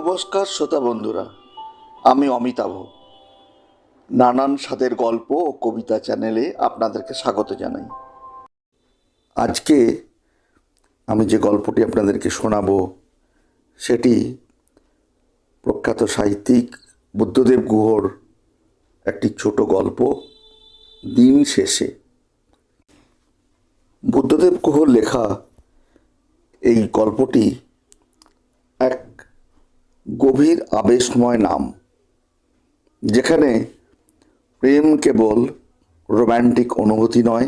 নমস্কার শ্রোতা বন্ধুরা, আমি অমিতাভ। নানান স্বাদের গল্প ও কবিতা চ্যানেলে আপনাদেরকে স্বাগত জানাই। আজকে আমি যে গল্পটি আপনাদেরকে শোনাবো সেটি প্রখ্যাত সাহিত্যিক বুদ্ধদেব গুহর একটি ছোট গল্প, দিন শেষে। বুদ্ধদেব গুহর লেখা এই গল্পটি এক গভীর আবেশময় নাম, যেখানে প্রেম কেবল রোম্যান্টিক অনুভূতি নয়,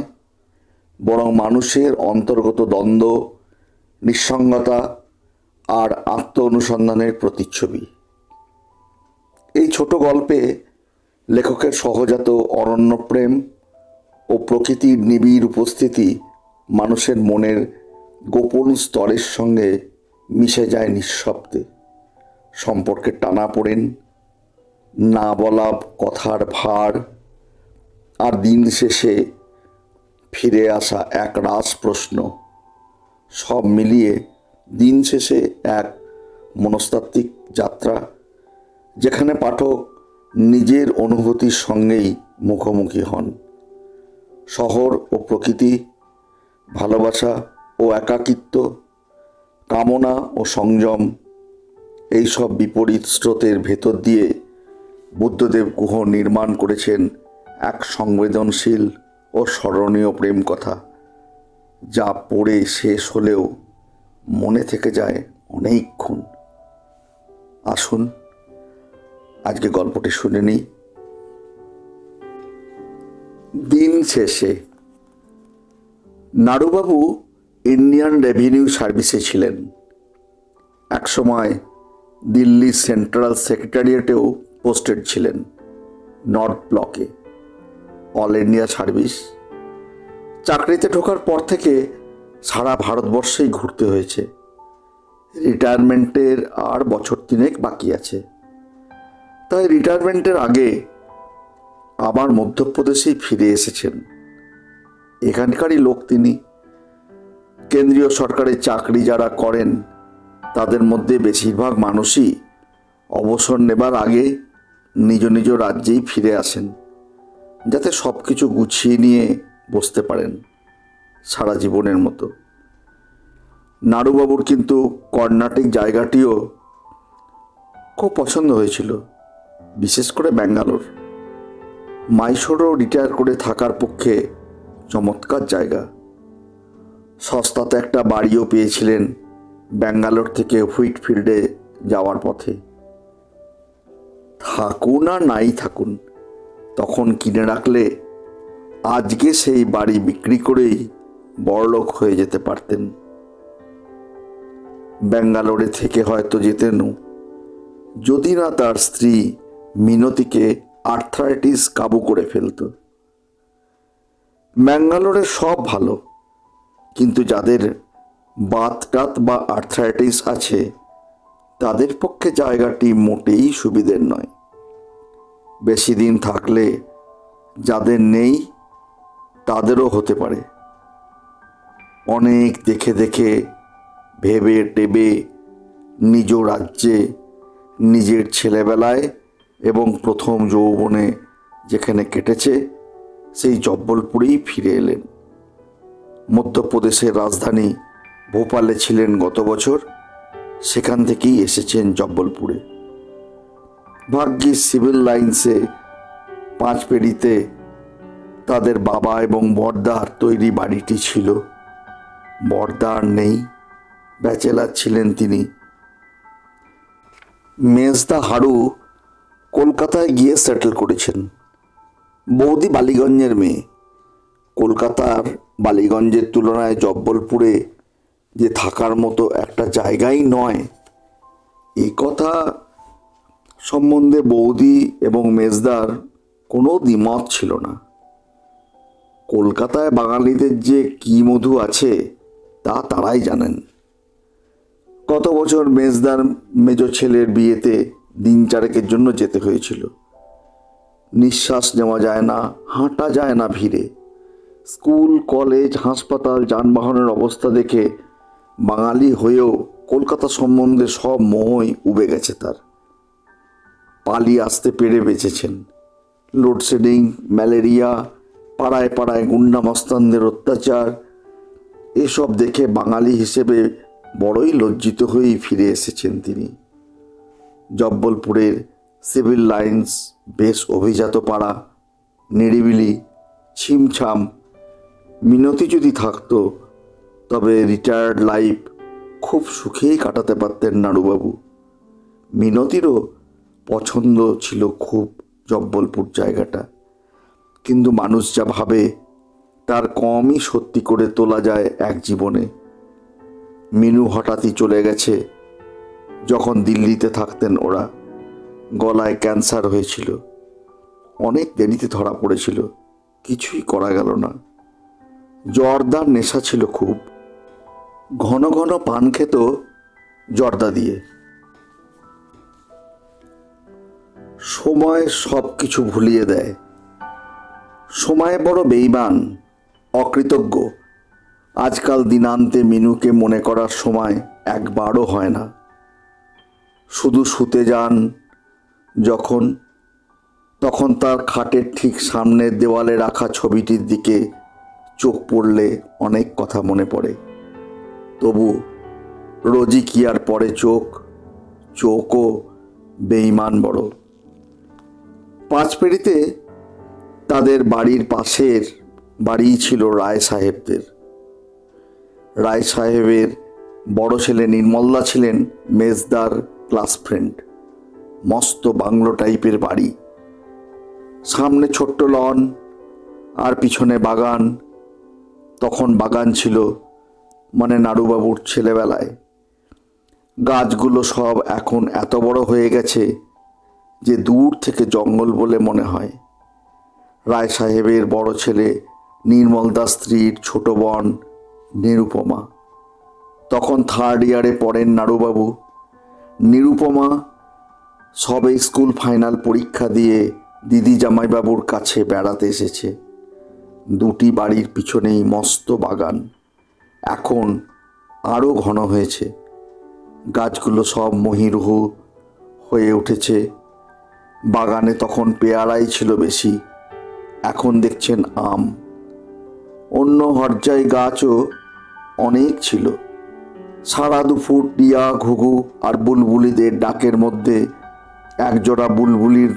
বরং মানুষের অন্তর্গত দ্বন্দ্ব, নিঃসঙ্গতা আর আত্ম অনুসন্ধানের প্রতিচ্ছবি। এই ছোট গল্পে লেখকের সহজাত অরণ্য প্রেম ও প্রকৃতির নিবিড় উপস্থিতি মানুষের মনের গোপন স্তরের সঙ্গে মিশে যায় নিঃশব্দে। সম্পর্কের টানাপোড়েন, না বলা কথার ভার, আর দিন শেষে ফিরে আসা এক রাস প্রশ্ন, সব মিলিয়ে দিন শেষে এক মনস্তাত্ত্বিক যাত্রা, যেখানে পাঠক নিজের অনুভূতির সঙ্গেই মুখোমুখি হন। শহর ও প্রকৃতি, ভালোবাসা ও একাকিত্ব, কামনা ও সংযম, এই সব বিপরীত স্রোতের ভেতর দিয়ে বুদ্ধদেব গুহ নির্মাণ করেছেন এক সংবেদনশীল ও স্মরণীয় প্রেম কথা, যা পড়ে শেষ হলেও মনে থেকে যায় অনেকক্ষণ। আসুন আজকে গল্পটি শুনে নিই। দিন শেষে। নাড়ুবাবু ইন্ডিয়ান রেভিনিউ সার্ভিসে ছিলেন। একসময় দিল্লি সেন্ট্রাল সেক্রেটারিয়েটেও পোস্টেড ছিলেন, নর্থ ব্লকে, অল ইন্ডিয়া সার্ভিস। চাকরিতে ঢোকার পর থেকে সারা ভারতবর্ষেই ঘুরতে হয়েছে। রিটায়ারমেন্টের আর বছর তিনেক বাকি আছে। তাই রিটায়ারমেন্টের আগে আবার মধ্যপ্রদেশেই ফিরে এসেছেন। এখানকারই লোক তিনি। কেন্দ্রীয় সরকারের চাকরি যারা করেন তাদের মধ্যে বেশিরভাগ মানুষই অবসর নেবার আগে নিজ নিজ রাজ্যেই ফিরে আসেন, যাতে সব কিছু গুছিয়ে নিয়ে বসতে পারেন সারা জীবনের মতো। নাড়ুবাবুর কিন্তু কর্ণাটিক জায়গাটিও খুব পছন্দ হয়েছিল, বিশেষ করে ব্যাঙ্গালোর। মাইসোরও রিটায়ার করে থাকার পক্ষে চমৎকার জায়গা। সস্তাতে একটা বাড়িও পেয়েছিলেন ব্যাঙ্গালোর থেকে হুইটফিল্ডে যাওয়ার পথে। থাকুন আর নাই থাকুন, তখন কিনে রাখলে আজকে সেই বাড়ি বিক্রি করেই বড়লোক হয়ে যেতে পারতেন। ব্যাঙ্গালোরে থেকে হয়তো যেতেনও, যদি না তার স্ত্রী মিনতিকে আর্থ্রাইটিস কাবু করে ফেলত। ব্যাঙ্গালোরে সব ভালো, কিন্তু যাদের বাতটাত বা আর্থ্রাইটিস আছে তাদের পক্ষে জায়গাটি মোটেই সুবিধের নয়। বেশি দিন থাকলে যাদের নেই তাদেরও হতে পারে। অনেক দেখে দেখে, ভেবে টেবে, নিজ রাজ্যে, নিজের ছেলেবেলায় এবং প্রথম যৌবনে যেখানে কেটেছে সেই জব্বলপুরেই ফিরে এলেন। মধ্যপ্রদেশের রাজধানী ভোপালে ছিলেন গত বছর, সেখান থেকেই এসেছেন জব্বলপুরে। ভাগ্যিস সিভিল লাইন্সে পাঁচপেড়িতে তাদের বাবা এবং বড়দার তৈরি বাড়িটি ছিল। বড়দার নেই, ব্যাচেলার ছিলেন তিনি। মেজদা হাড়ু কলকাতায় গিয়ে সেটেল করেছেন। বৌদি বালিগঞ্জের মেয়ে। কলকাতার বালিগঞ্জের তুলনায় জব্বলপুরে যে থাকার মতো একটা জায়গাই নয়, এই কথা সম্বন্ধে বৌদি এবং মেজদার কোনো দ্বিমত ছিল না। কলকাতায় বাঙালিদের যে কি মধু আছে তা তারাই জানেন। গত বছর মেজদার মেজ ছেলের বিয়েতে দিন চারেকের জন্য যেতে হয়েছিল। নিঃশ্বাস নেওয়া যায় না, হাঁটা যায় না ভিড়ে। স্কুল, কলেজ, হাসপাতাল, যানবাহনের অবস্থা দেখে বাঙালি হয়েও কলকাতা সম্বন্ধে সব মোহই উবে গেছে তার। পালিয়ে আসতে পেরে বেঁচেছেন। লোডশেডিং, ম্যালেরিয়া, পাড়ায় পাড়ায় গুন্ডা মস্তানদের অত্যাচার, এসব দেখে বাঙালি হিসেবে বড়ই লজ্জিত হয়েই ফিরে এসেছেন তিনি। জব্বলপুরের সিভিল লাইন্স বেশ অভিজাত পাড়া, নিরিবিলি, ছিমছাম। মিনতি যদি থাকতো তবে রিটায়ার্ড লাইফ খুব সুখেই কাটাতে পারতেন নাড়ুবাবু। মিনতিরও পছন্দ ছিল খুব জব্বলপুর জায়গাটা, কিন্তু মানুষ যা ভাবে তার কমই সত্যি করে তোলা যায় এক জীবনে। মিনু হঠাৎই চলে গেছে যখন দিল্লিতে থাকতেন ওরা। গলায় ক্যান্সার হয়েছিল, অনেক দেরিতে ধরা পড়েছিল, কিছুই করা গেল না। জর্দার নেশা ছিল খুব, ঘন ঘন পান খেত জর্দা দিয়ে। সময় সব কিছু ভুলিয়ে দেয়। সময় বড় বেইমান, অকৃতজ্ঞ। আজকাল দিনান্তে মিনুকে মনে করার সময় একবারও হয় না। শুধু শুতে যান যখন, তখন তার খাটের ঠিক সামনের দেওয়ালে রাখা ছবিটির দিকে চোখ পড়লে অনেক কথা মনে পড়ে। তবু রোজই কি আর পড়ে চোখও বেইমান বড়। পাঁচপেড়িতে তাদের বাড়ির পাশের বাড়িই ছিল রায় সাহেবদের। রায় সাহেবের বড় ছেলে নির্মলদা ছিলেন মেজদার ক্লাস ফ্রেন্ড। মস্ত বাংলো টাইপের বাড়ি, সামনে ছোট্ট লন আর পিছনে বাগান। তখন বাগান ছিল মানে নাড়ুবাবুর ছেলেবেলায়। গাছগুলো সব এখন এত বড় হয়ে গেছে যে দূর থেকে জঙ্গল বলে মনে হয়। রায় সাহেবের বড় ছেলে নির্মলদার স্ত্রীর ছোট বোন নিরুপমা তখন 3rd ইয়ারে পড়েন নাড়ুবাবু। নিরুপমা সবে স্কুল ফাইনাল পরীক্ষা দিয়ে দিদি জামাইবাবুর কাছে বেড়াতে এসেছে। দুটি বাড়ির পিছনেই মস্ত বাগান, এখন আরও ঘন হয়েছে। গাছগুলো সব মহিরুহু হয়ে উঠেছে। বাগানে তখন পেয়ারাই ছিল বেশি, এখন দেখছেন আম। অন্য হরজাই গাছও অনেক ছিল। সারা দুপুর টিয়া, ঘুঘু আর বুলবুলিদের ডাকের মধ্যে একজোড়া বুলবুলির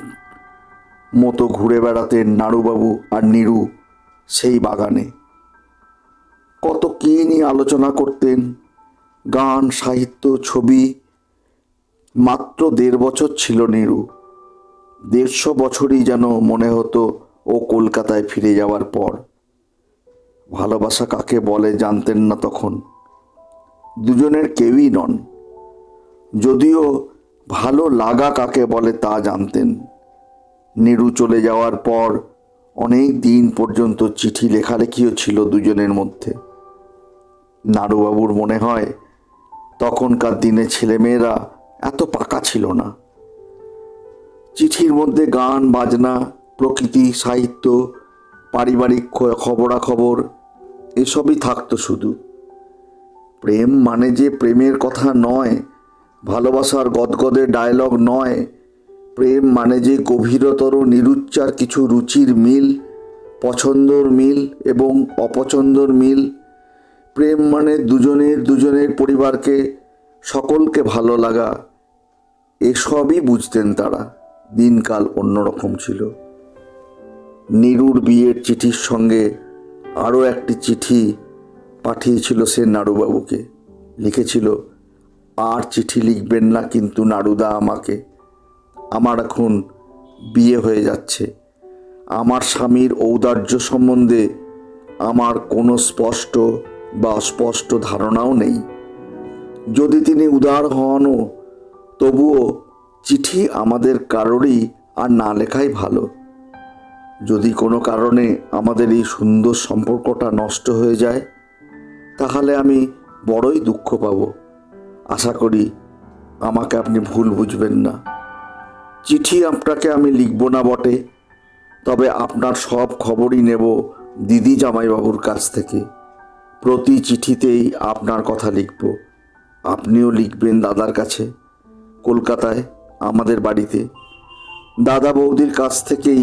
মতো ঘুরে বেড়াতেন নাড়ুবাবু আর নিরু সেই বাগানে। কত কী নিয়ে আলোচনা করতেন, গান, সাহিত্য, ছবি। মাত্র 1.5 বছর ছিল নিরু। 150 বছরই যেন মনে হতো ও কলকাতায় ফিরে যাওয়ার পর। ভালোবাসা কাকে বলে জানতেন না তখন, দুজনের কেউই নন। যদিও ভালো লাগা কাকে বলে তা জানতেন। নিরু চলে যাওয়ার পর অনেক দিন পর্যন্ত চিঠি লেখালেখিও ছিল দুজনের মধ্যে। নাড়ুবাবুর মনে হয় তখনকার দিনে ছেলেমেয়েরা এত পাকা ছিল না। চিঠির মধ্যে গান বাজনা, প্রকৃতি, সাহিত্য, পারিবারিক খবরাখবর এসবই থাকতো শুধু। প্রেম মানে যে প্রেমের কথা নয়, ভালোবাসার গদগদে ডায়লগ নয়। প্রেম মানে যে গভীরতর নিরুচ্চার কিছু রুচির মিল, পছন্দর মিল এবং অপছন্দর মিল। প্রেম মানে দুজনের পরিবারকে, সকলকে ভালো লাগা। এসবই বুঝতেন তারা। দিনকাল অন্যরকম ছিল। নিরুর বিয়ের চিঠির সঙ্গে আরও একটি চিঠি পাঠিয়েছিল সে নাড়ুবাবুকে। লিখেছিল, আর চিঠি লিখবেন না কিন্তু নাড়ুদা আমাকে। আমার এখন বিয়ে হয়ে যাচ্ছে। আমার স্বামীর ঔদার্য সম্বন্ধে আমার কোনো স্পষ্ট বা অস্পষ্ট ধারণাও নেই। যদি তিনি উদার হনও তবুও চিঠি আমাদের কারোরই আর না লেখাই ভালো। যদি কোনো কারণে আমাদের এই সুন্দর সম্পর্কটা নষ্ট হয়ে যায় তাহলে আমি বড়ই দুঃখ পাব। আশা করি আমাকে আপনি ভুল বুঝবেন না। চিঠি আপনাকে আমি লিখব না বটে, তবে আপনার সব খবরই নেব দিদি জামাইবাবুর কাছ থেকে। প্রতি চিঠিতেই আপনার কথা লিখব। আপনিও লিখবেন দাদার কাছে, কলকাতায় আমাদের বাড়িতে। দাদা বৌদির কাছ থেকেই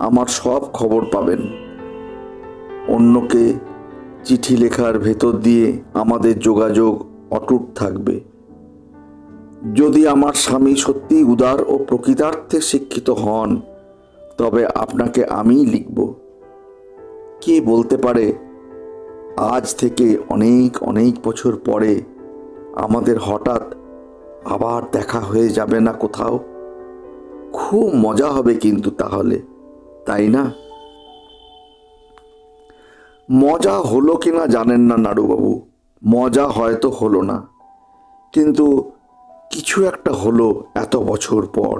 আমার সব খবর পাবেন। অন্যকে চিঠি লেখার ভেতর দিয়ে আমাদের যোগাযোগ অটুট থাকবে। যদি আমার স্বামী সত্যি উদার ও প্রকৃতার্থে শিক্ষিত হন, তবে আপনাকে আমিই লিখব। কে বলতে পারে, আজ থেকে অনেক অনেক বছর পরে আমাদের হঠাৎ আবার দেখা হয়ে যাবে না কোথাও? খুব মজা হবে কিন্তু তাহলে, তাই না? মজা হলো কিনা জানেন না নাড়ুবাবু, মজা হয়তো হলো না, কিন্তু কিছু একটা হলো এত বছর পর।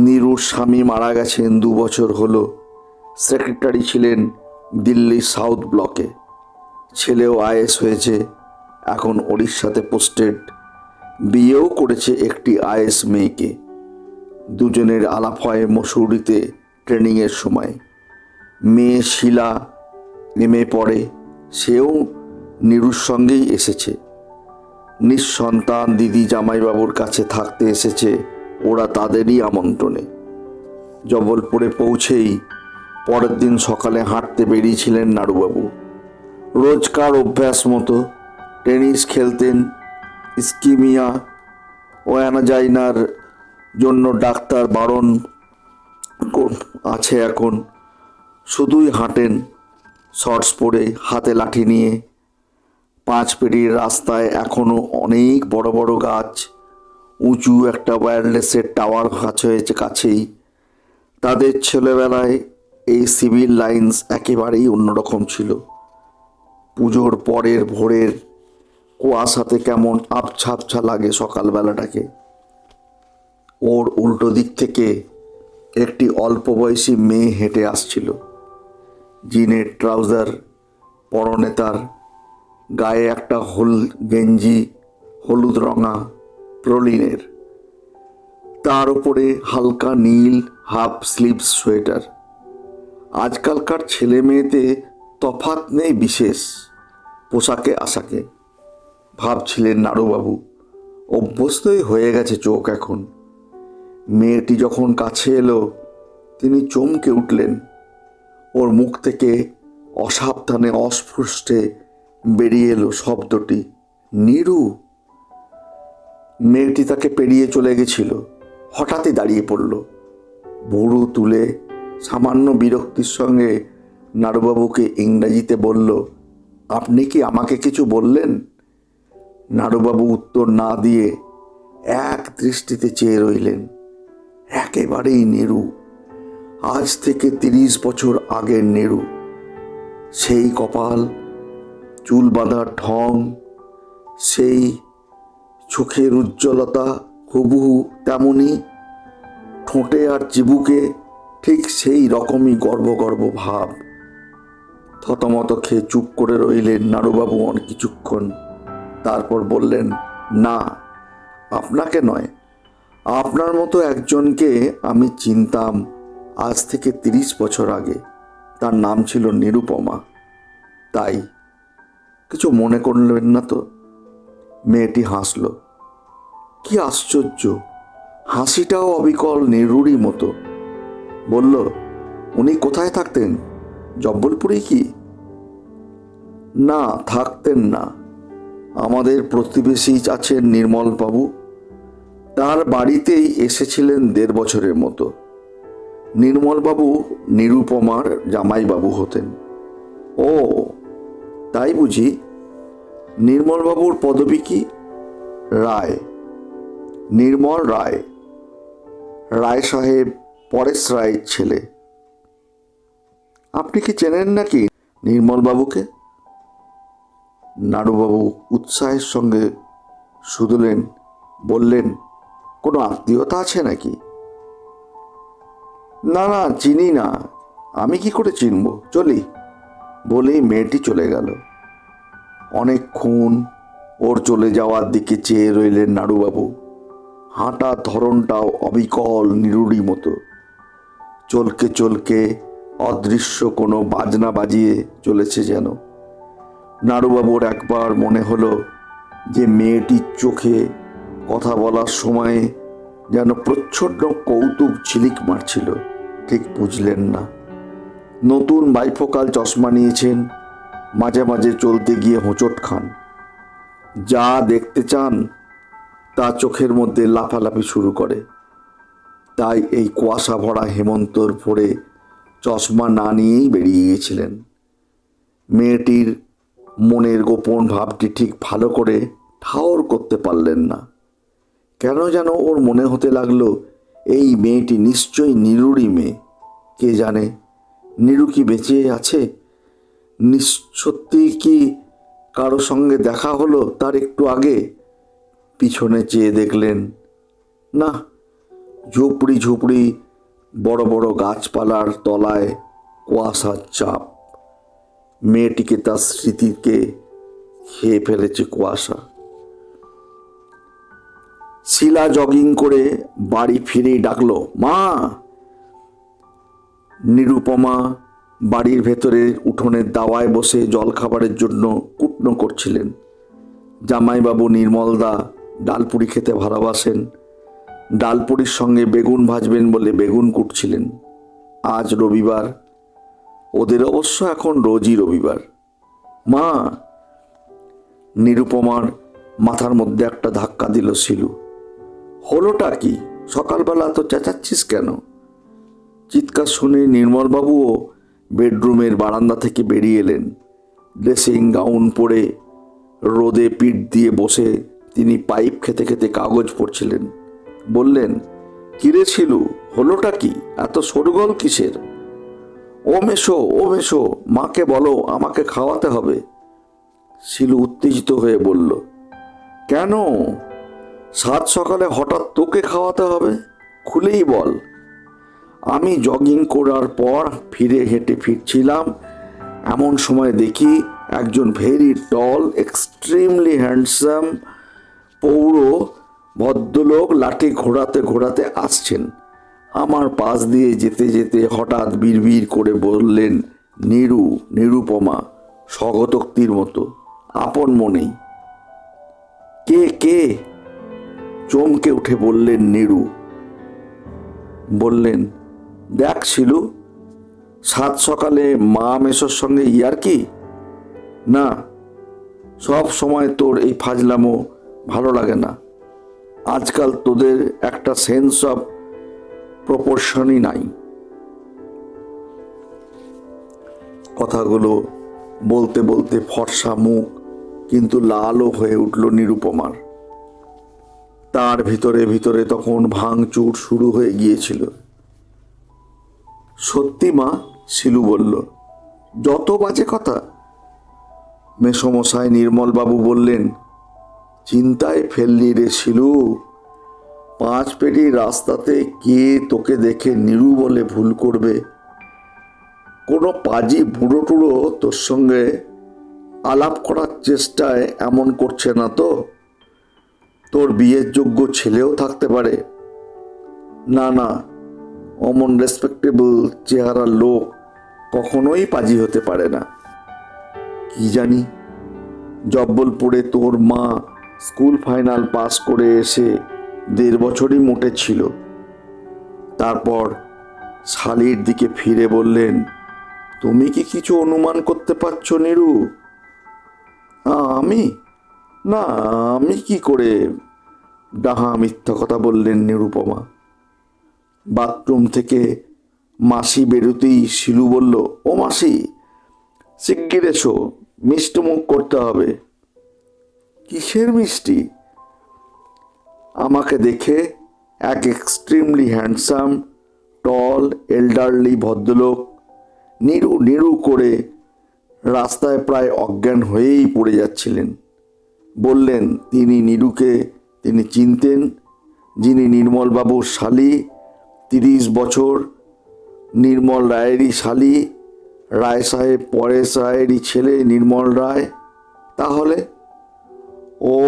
নীরুর স্বামী মারা গেছেন 2 বছর হলো। সেক্রেটারি ছিলেন দিল্লি সাউথ ব্লকে। ছেলেও আইএস হয়েছে, এখন ওড়িশাতে পোস্টেড। বিয়েও করেছে একটি আইএস মেয়েকে। দুজনের আলাপ হয় মসুরিতে ট্রেনিংয়ের সময়। মেয়ে শিলা নেমে পড়ে, সেও নীরুর সঙ্গেই এসেছে। নিঃসন্তান দিদি জামাইবাবুর কাছে থাকতে এসেছে ওরা তাদেরই আমন্ত্রণে। জবলপুরে পৌঁছেই পরের দিন সকালে হাঁটতে বেরিয়েছিলেন নাড়ুবাবু। রোজকার অভ্যাস মতো টেনিস খেলতেন। ইস্কিমিয়া ও অ্যানাজাইনার জন্য ডাক্তার বারণ আছে এখন। শুধুই হাঁটেন শর্টস পরে, হাতে লাঠি নিয়ে। 5 পেরির রাস্তায় এখনো অনেক বড় বড় গাছ। উঁচু একটা ওয়্যারলেসের টাওয়ার হয়েছে কাছেই। তাদের ছেলেবেলায় এই সিভিল লাইন্স একেবারেই অন্যরকম ছিল। পুজোর পরের ভোরের কুয়াশাতে কেমন আবছা আবছা লাগে সকালবেলাটাকে। ওর উল্টো দিক থেকে একটি অল্প বয়সী মেয়ে হেঁটে আসছিল। জিনের ট্রাউজার পরনে, তার গায়ে একটা গেঞ্জি হলুদ রঙা প্রলিনের, তার উপরে হালকা নীল হাফ স্লিভস সোয়েটার। আজকালকার ছেলে মেয়েতে তফাৎ নেই বিশেষ পোশাকে আশাকে, ভাবছিলেন নাড়ুবাবু। অভ্যস্তই হয়ে গেছে চোখ এখন। মেয়েটি যখন কাছে এলো, তিনি চমকে উঠলেন। ওর মুখ থেকে অসাবধানে অস্পষ্টে বেরিয়ে এলো শব্দটি, নীরু। মেয়েটি তাকে পেরিয়ে চলে গেছিল। হঠাৎই দাঁড়িয়ে পড়ল, ভুরু তুলে সামান্য বিরক্তির সঙ্গে নাড়ুবাবুকে ইংরাজিতে বলল, আপনি কি আমাকে কিছু বললেন? নাড়ুবাবু উত্তর না দিয়ে এক দৃষ্টিতে চেয়ে রইলেন। একেবারেই নেরু, আজ থেকে 30 বছর আগের নেরু। সেই কপাল, চুল বাঁধার ঢং, সেই চোখের উজ্জ্বলতা হুবহু তেমনই। ঠোঁটে আর চিবুকে ঠিক সেই রকমই গর্ব গর্ব ভাব। থতমত খেয়ে চুপ করে রইলেন নাড়ুবাবু অনেক কিছুক্ষণ। তারপর বললেন, না, আপনাকে নয়, আপনার মতো একজনকে আমি চিনতাম আজ থেকে 30 বছর আগে। তার নাম ছিল নিরুপমা। তাই কিছু মনে করলেন না তো? মেয়েটি হাসল। কি আশ্চর্য, হাসিটাও অবিকল নিরুরই মতো। বলল, উনি কোথায় থাকতেন? জব্বলপুরেই কি? না, থাকতেন না। আমাদের প্রতিবেশী আছেন নির্মলবাবু, তার বাড়িতেই এসেছিলেন 1.5 বছরের মতো। নির্মলবাবু নিরুপমার জামাইবাবু হতেন। ও, তাই বুঝি? নির্মলবাবুর পদবী কি? রায়, নির্মল রায়। রায় সাহেব পরেশ রায়ের ছেলে। আপনি কি চেনেন নাকি নির্মলবাবুকে? নাড়ুবাবু উৎসাহের সঙ্গে শুধলেন, বললেন, কোনো আত্মীয়তা আছে নাকি? না না, চিনি না। আমি কি করে চিনব, চলি বলেই মেয়েটি চলে গেল। অনেকক্ষণ ওর চলে যাওয়ার দিকে চেয়ে রইলেন নাড়ুবাবু। হাঁটার ধরনটাও অবিকল নিরুড়ি মতো। চলকে চলকে অদৃশ্য কোনো বাজনা বাজিয়ে চলেছে যেন। নাড়ুবাবুর একবার মনে হলো যে মেয়েটির চোখে কথা বলার সময় যেন প্রচ্ছন্ন কৌতুক ঝিলিক মারছিল। ঠিক বুঝলেন না। নতুন বাইফোকাল চশমা নিয়েছেন, মাঝে মাঝে চলতে গিয়ে হোঁচট খান। যা দেখতে চান তা চোখের মধ্যে লাফালাফি শুরু করে। তাই এই কুয়াশা ভরা হেমন্তর ভোরে চশমা না নিয়েই বেরিয়ে গিয়েছিলেন। মেয়েটির মনের গোপন ভাবটি ঠিক ভালো করে ঠাওর করতে পারলেন না। কেন যেন ওর মনে হতে লাগলো এই মেয়েটি নিশ্চয়ই নীরুরই মেয়ে। কে জানে নীরু কি বেঁচে আছে? সত্যি কি কারো সঙ্গে দেখা হলো তার একটু আগে? পিছনে চেয়ে দেখলেন, না, ঝুপড়ি ঝুপড়ি বড় বড় গাছপালার তলায় কুয়াশার চাপ। মেয়েটিকে তার স্মৃতিকে খেয়ে ফেলেছে কুয়াশা। শিলা জগিং করে বাড়ি ফিরেই ডাকলো, মা। নিরুপমা বাড়ির ভেতরে উঠোনের দাওয়ায় বসে জলখাবারের জন্য কুটনো করছিলেন। জামাইবাবু নির্মলদা ডালপুরি খেতে ভালোবাসেন। ডালপুরির সঙ্গে বেগুন ভাজবেন বলে বেগুন কুটছিলেন। আজ রবিবার, ওদের অবশ্য এখন রোজই রবিবার। মা। নিরুপমার মাথার মধ্যে একটা ধাক্কা দিল শিলু। হলোটা কি? সকালবেলা তো চেঁচাচ্ছিস কেন? চিৎকার শুনে নির্মলবাবুও বেডরুমের বারান্দা থেকে বেরিয়ে এলেন। ড্রেসিং গাউন পরে রোদে পিঠ দিয়ে বসে তিনি পাইপ খেতে খেতে কাগজ পড়ছিলেন। বললেন, কিরে শিলু, হলোটা কি? এত শোরগোল কিসের? ও মেশো, মাকে বলো আমাকে খাওয়াতে হবে। শিলু উত্তেজিত হয়ে বলল, কেন? সাত সকালে হঠাৎ তোকে খাওয়াতে হবে? খুলেই বল। আমি জগিং করার পর হেঁটে ফিরছিলাম, এমন সময় দেখি একজন ভেরি টল, এক্সট্রিমলি হ্যান্ডসাম পৌর ভদ্রলোক লাঠি ঘোরাতে ঘোরাতে আসছেন। আমার পাশ দিয়ে যেতে যেতে হঠাৎ বিড়বিড় করে বললেন, নিরুপমা, স্বগতোক্তির মতো, আপন মনেই। কে? চমকে উঠে বললেন নীরু। বললেন, দেখ শিলু, সাত সকালে মা মেশোর সঙ্গে ইয়ার্কি? না, সব সময় তোর এই ফাজলামো ভালো লাগে না। আজকাল তোদের একটা সেন্স অফ প্রপোর্শনই নাই। কথাগুলো বলতে বলতে ফর্সা মুখ কিন্তু লালও হয়ে উঠল নিরুপমার। তার ভিতরে ভিতরে তখন ভাঙচুর শুরু হয়ে গিয়েছিল। সত্যি মা, শিলু বলল। যত বাজে কথা। মেসমশাই নির্মলবাবু বললেন, চিন্তায় ফেললি রে শিলু। 5 পেটি রাস্তাতে কে তোকে দেখে নীরু বলে ভুল করবে? কোনো পাজি বুড়ো টুড়ো তোর সঙ্গে আলাপ করার চেষ্টায় এমন করছে না তো? তোর বিয়ের যোগ্য ছেলেও থাকতে পারে। না, অমন রেসপেক্টেবল চেহারার লোক কখনোই পাজি হতে পারে না। কি জানি, জব্বলপুরে তোর মা স্কুল ফাইনাল পাস করে এসে 1.5 বছরই মোটে ছিল। তারপর শালির দিকে ফিরে বললেন, তুমি কি কিছু অনুমান করতে পারছো নীরু? আমি কি করে? ডাহা মিথ্যা কথা বললেন নিরুপমা। বাথরুম থেকে মাসি বেরোতেই শিলু বলল, ও মাসি, শিগগির এসো, মিষ্টি মুখ করতে হবে। কিসের মিষ্টি? আমাকে দেখে এক এক্সট্রিমলি হ্যান্ডসাম টল এল্ডারলি ভদ্রলোক নিরু করে রাস্তায় প্রায় অজ্ঞান হয়েই পড়ে যাচ্ছিলেন। বললেন নীরুকে তিনি চিনতেন, যিনি নির্মলবাবুর শালি, 30 বছর, নির্মল রায়েরই শালি, রায় সাহেব পরেশ রায়েরই ছেলে নির্মল রায়। তাহলে ও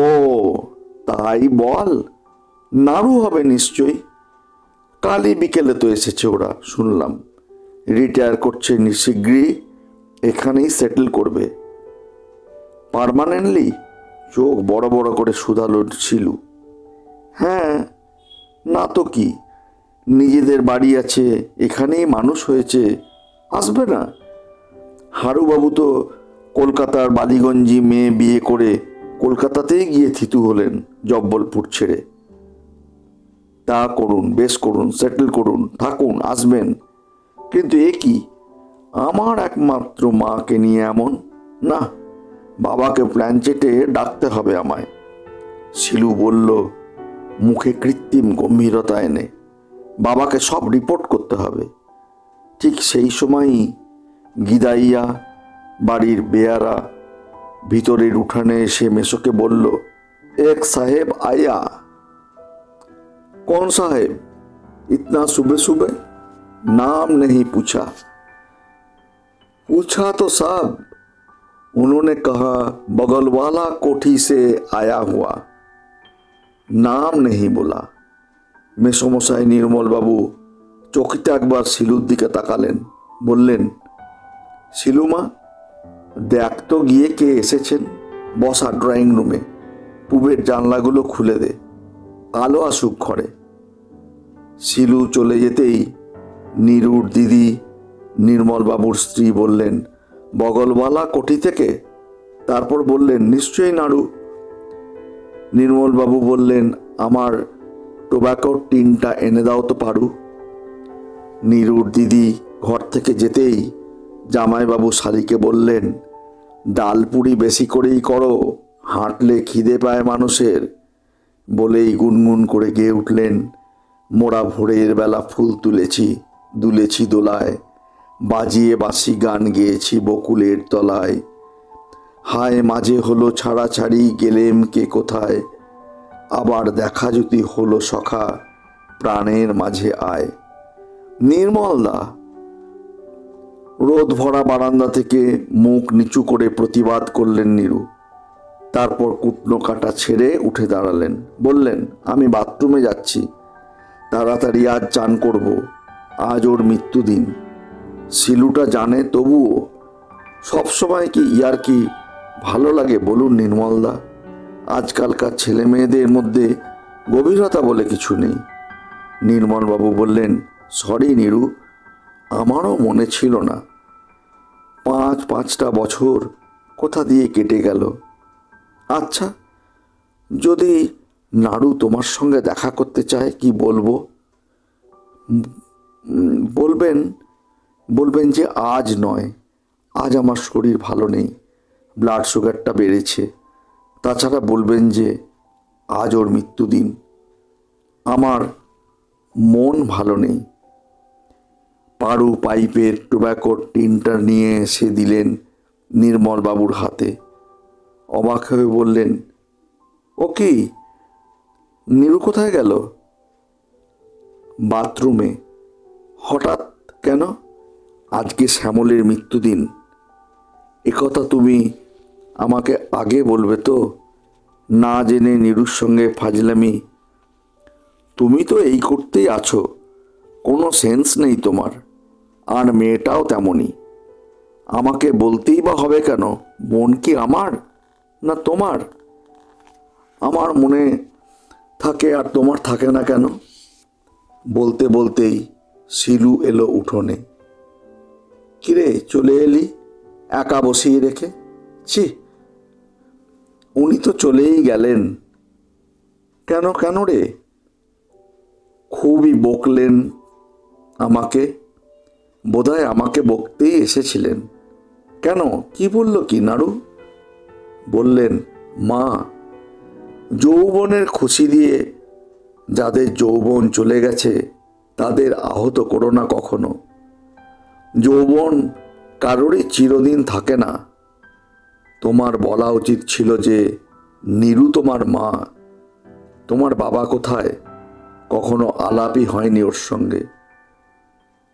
তাই বল, নাড়ু হবে নিশ্চয়ই। কালই বিকেলে তো এসেছে ওরা, শুনলাম। রিটায়ার করছে শীঘ্রই, এখানেই সেটেল করবে। পার্মানেন্টলি? চোখ বড় বড় করে শুধালো শিলু। হ্যাঁ, না তো কি, নিজেদের বাড়ি আছে, এখানেই মানুষ হয়েছে, আসবে না? হারুবাবু তো কলকাতার বালিগঞ্জি মেয়ে বিয়ে করে কলকাতাতেই গিয়ে থিতু হলেন জব্বলপুর ছেড়ে। তা করুন, বেশ করুন, সেটেল করুন, থাকুন, আসবেন। কিন্তু এ কি, আমার একমাত্র মাকে নিয়ে এমন? না, বাবাকে প্ল্যানচেটে ডাকতে হবে আমায়। শিলু বলল, মুখে কৃত্রিম গম্ভীরতা এনে। বাবাকে সব রিপোর্ট করতে হবে। ঠিক সেই সময়ই গিদাইয়া, বাড়ির বেয়ারা, ভিতরের উঠানে এসে মেসোকে বলল, এক সাহেব আয়া। कौन साहेब, इतना सुबह सुबह? नाम नहीं पूछा। पूछा तो साहब, उन्होंने कहा बगल वाला कोठी से आया हुआ, नाम नहीं बोला। মেসমশাই নির্মল বাবু চকিতে একবার শিলুর দিকে তাকালেন, বললেন, শিলুমা, দেখ তো গিয়ে কে এসেছেন। বসা ড্রয়িং রুমে, পূবের জানলাগুলো খুলে দে, আলো আসুক ঘরে। শিলু চলে যেতেই নীরুর দিদি নির্মলবাবুর স্ত্রী বললেন, বগলওয়ালা কোঠি থেকে? তারপর বললেন, নিশ্চয়ই নাড়ু। নির্মলবাবু বললেন, আমার টোব্যাকোর টিনটা এনে দাও তো পারু। নীরুর দিদি ঘর থেকে যেতেই জামাইবাবু শালিকে বললেন, ডালপুরি বেশি করেই করো, হাঁটলে খিদে পায় মানুষের। বলেই গুনগুন করে গেয়ে উঠলেন, মোরা ভোরের বেলা ফুল তুলেছি, দুলেছি দোলায়, বাজিয়ে বাঁশি গান গেয়েছি বকুলের তলায়। হায় মাঝে হলো ছাড়াছাড়ি, গেলেম কে কোথায়, আবার দেখা যদি হলো সখা, প্রাণের মাঝে আয়। নির্মলদা! রোদ ভরা বারান্দা থেকে মুখ নিচু করে প্রতিবাদ করলেন নীরু। তারপর কুটনো কাটা ছেড়ে উঠে দাঁড়ালেন, বললেন, আমি বাথরুমে যাচ্ছি, তাড়াতাড়ি আজ চান করব, আজ ওর মৃত্যুদিন। শিলুটা জানে তবুও সবসময় কি ইয়ার কি ভালো লাগে বলুন নির্মলদা? আজকালকার ছেলে মেয়েদের মধ্যে গভীরতা বলে কিছু নেই। নির্মলবাবু বললেন, সরি নীরু, আমারও মনে ছিল না। পাঁচটা বছর কোথা দিয়ে কেটে গেল। আচ্ছা, যদি নাড়ু তোমার সঙ্গে দেখা করতে চায়, কি বলবো? বলবেন বলবেন যে আজ নয়, আজ আমার শরীর ভালো নেই, ব্লাড সুগারটা বেড়েছে। তাছাড়া বলবেন যে আজ ওর মৃত্যুদিন, আমার মন ভালো নেই। পারু পাইপের টোব্যাকোর টিনটা নিয়ে এসে দিলেন নির্মলবাবুর হাতে। অবাক হয়ে বললেন, ও কি, নীরু কোথায় গেল? বাথরুমে। হঠাৎ কেন? আজকে শ্যামলের মৃত্যুদিন। একথা তুমি আমাকে আগে বলবে তো, না জেনে নীরুর সঙ্গে ফাজলামি। তুমি তো এই করতেই আছো, কোনো সেন্স নেই তোমার। আর মেয়েটাও তেমনই। আমাকে বলতেই বা হবে কেন? বোন কি আমার না তোমার? আমার মনে থাকে আর তোমার থাকে না কেন? বলতে বলতেই শিলু এলো উঠোনে। কিরে, চলে এলি একা বসিয়ে রেখে? ছি, উনি তো চলেই গেলেন। কেন কেন রে? খুবই বকলেন আমাকে, বোধহয় আমাকে বকতেই এসেছিলেন। কেন, কি বলল কি নাড়ু? বললেন, মা, যৌবনের খুশি দিয়ে যাদের যৌবন চলে গেছে তাদের আহত করো না কখনো। যৌবন কারোরই চিরদিন থাকে না। তোমার বলা উচিত ছিল যে নীরু তোমার মা। তোমার বাবা কোথায়? কখনো আলাপই হয়নি ওর সঙ্গে।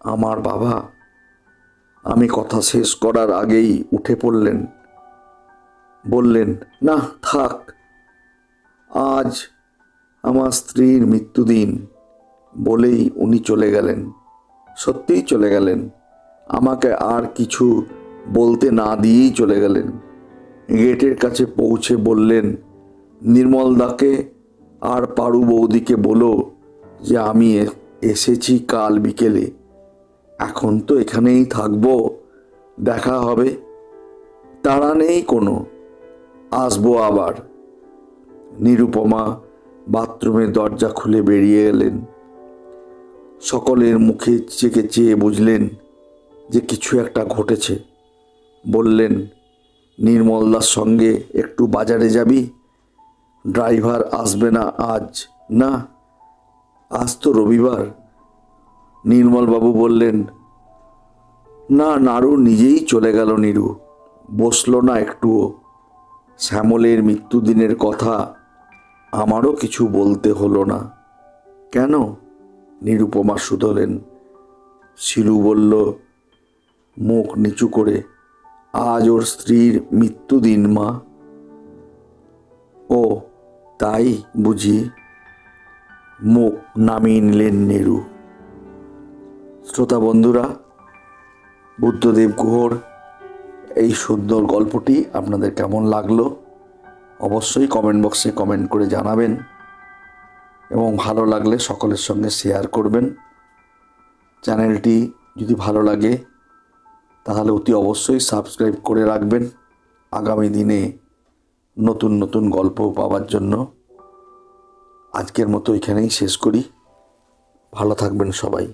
আমার বাবা? আমি কথা শেষ করার আগেই উঠে পড়লেন, বললেন, না থাক, আজ আমার স্ত্রীর মৃত্যুদিন। বলেই উনি চলে গেলেন। সত্যিই চলে গেলেন, আমাকে আর কিছু বলতে না দিয়েই চলে গেলেন। গেটের কাছে পৌঁছে বললেন, নির্মলদাকে আর পারু বৌদিকে বলো যে আমি এসেছি কাল বিকেলে। এখন তো এখানেই থাকবো, দেখা হবে। তাড়া নেই কোনো, আসবো আবার। নিরুপমা বাথরুমের দরজা খুলে বেরিয়ে এলেন। সকলের মুখে চেয়ে চেয়ে বুঝলেন যে কিছু একটা ঘটেছে। বললেন, নির্মলদার সঙ্গে একটু বাজারে যাবি? ড্রাইভার আসবে না আজ? না, আজ তো রবিবার। নির্মলবাবু বললেন, না, নাড়ু নিজেই চলে গেল। নিরু বসলো না একটুও। শ্যামলের মৃত্যুদিনের কথা আমারও কিছু বলতে হলো না। কেন? নিরুপমা শুধলেন। শিলু বলল মুখ নিচু করে, আজ ওর স্ত্রীর মৃত্যুদিন মা। ও তাই বুঝি? মুখ নামিয়ে নিলেন নেরু। শ্রোতা বন্ধুরা, বুদ্ধদেব গুহর এই সুন্দর গল্পটি আপনাদের কেমন লাগলো অবশ্যই কমেন্ট বক্সে কমেন্ট করে জানাবেন, এবং ভালো লাগলে সকলের সঙ্গে শেয়ার করবেন। চ্যানেলটি যদি ভালো লাগে তাহলে অতি অবশ্যই সাবস্ক্রাইব করে রাখবেন আগামী দিনে নতুন নতুন গল্প পাওয়ার জন্য। আজকের মতো এখানেই শেষ করি। ভালো থাকবেন সবাই।